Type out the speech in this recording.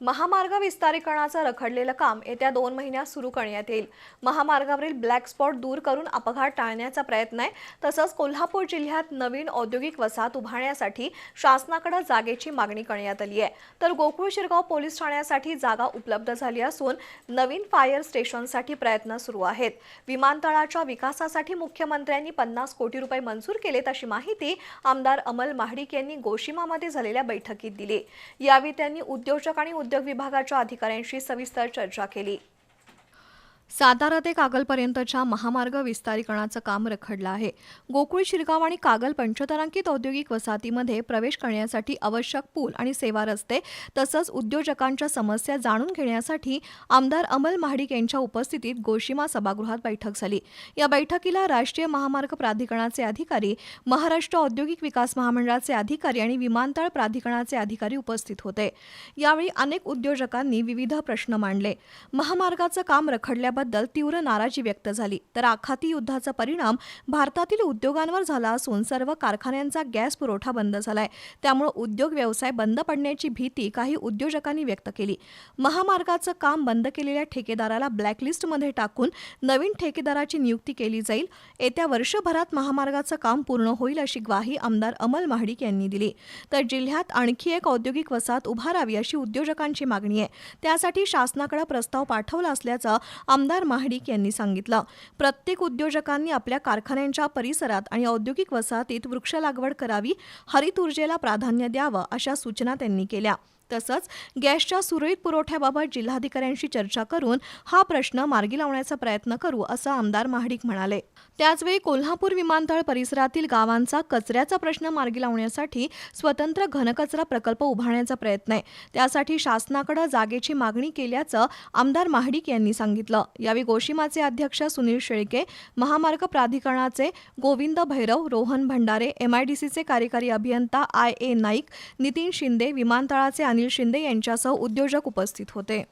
महामार्ग विस्तारीकरणाचं रखडलेलं काम येत्या 2 महिन्यात सुरू करण्यात येईल। महामार्गावरील ब्लॅक स्पॉट दूर करून अपघात टाळण्याचा प्रयत्न आहे। तसंच कोल्हापूर जिल्ह्यात नवीन औद्योगिक वसाहत उभारण्यासाठी शासनाकडे जागेची मागणी करण्यात आली आहे। तर गोकुळ शिरगाव पोलीस ठाण्यासाठी जागा उपलब्ध झाली असून नवीन फायर स्टेशनसाठी प्रयत्न सुरू आहेत। विमानतळाच्या विकासासाठी मुख्यमंत्र्यांनी 50 कोटी रुपये मंजूर केलेत अशी माहिती आमदार अमल महाडिक यांनी गोशिमामध्ये झालेल्या बैठकीत दिली। यावेळी त्यांनी उद्योजक आणि उद्योग विभागाच्या अधिकाऱ्यांशी सविस्तर चर्चा केली। सातारा ते कागलपर्यंतच्या महामार्ग विस्तारीकरणाचं काम रखडलं आहे। गोकुळ शिरगाव आणि कागल पंचतारांकित औद्योगिक वसाहतीमध्ये प्रवेश करण्यासाठी आवश्यक पूल आणि सेवा रस्ते तसंच उद्योजकांच्या समस्या जाणून घेण्यासाठी आमदार अमल महाडिक यांच्या उपस्थितीत गोशिमा सभागृहात बैठक झाली। या बैठकीला राष्ट्रीय महामार्ग प्राधिकरणाचे अधिकारी, महाराष्ट्र औद्योगिक विकास महामंडळाचे अधिकारी आणि विमानतळ प्राधिकरणाचे अधिकारी उपस्थित होते। यावेळी अनेक उद्योजकांनी विविध प्रश्न मांडले। महामार्गाचं काम रखडल्याबद्दल तीव्र नाराजी व्यक्त झाली। तर आखाती युद्धाचा परिणाम भारतातील उद्योगांवर झाला असून सर्व कारखान्यांचा गॅस पुरवठा बंद झालाय। त्यामुळे उद्योग व्यवसाय बंद पडण्याची भीती काही उद्योजकांनी व्यक्त केली। महामार्गाचं काम बंद केलेल्या ठेकेदाराला ब्लॅकलिस्टमध्ये टाकून नवीन ठेकेदाराची नियुक्ती केली जाईल। येत्या वर्षभरात महामार्गाचं काम पूर्ण होईल अशी ग्वाही आमदार अमल महाडिक यांनी दिली। तर जिल्ह्यात आणखी एक औद्योगिक वसाहत उभारावी अशी उद्योजकांची मागणी आहे। त्यासाठी शासनाकडे प्रस्ताव पाठवला असल्याचं आमदार महाडिक यांनी सांगितलं। प्रत्येक उद्योजकांनी आपल्या कारखान्यांच्या परिसरात आणि औद्योगिक वसाहतीत वृक्ष लागवड करावी, हरित ऊर्जेला प्राधान्य द्यावं अशा सूचना त्यांनी केल्या। तसंच गॅसच्या सुरळीत पुरवठ्याबाबत जिल्हाधिकाऱ्यांशी चर्चा करून हा प्रश्न मार्गी लावण्याचा प्रयत्न करू असं आमदार महाडिक म्हणाले। त्याचवेळी कोल्हापूर विमानतळ परिसरातील गावांचा कचऱ्याचा प्रश्न मार्गी लावण्यासाठी स्वतंत्र घनकचरा प्रकल्प उभारण्याचा प्रयत्न आहे। त्यासाठी शासनाकडे जागेची मागणी केल्याचं आमदार महाडिक यांनी सांगितलं। यावेळी गोशिमाचे अध्यक्ष सुनील शेळके, महामार्ग प्राधिकरणाचे गोविंद भैरव, रोहन भंडारे, MIDCचे कार्यकारी अभियंता IA नाईक, नितीन शिंदे, विमानतळाचे अनिल शिंदे यांच्यासह उद्योजक उपस्थित होते।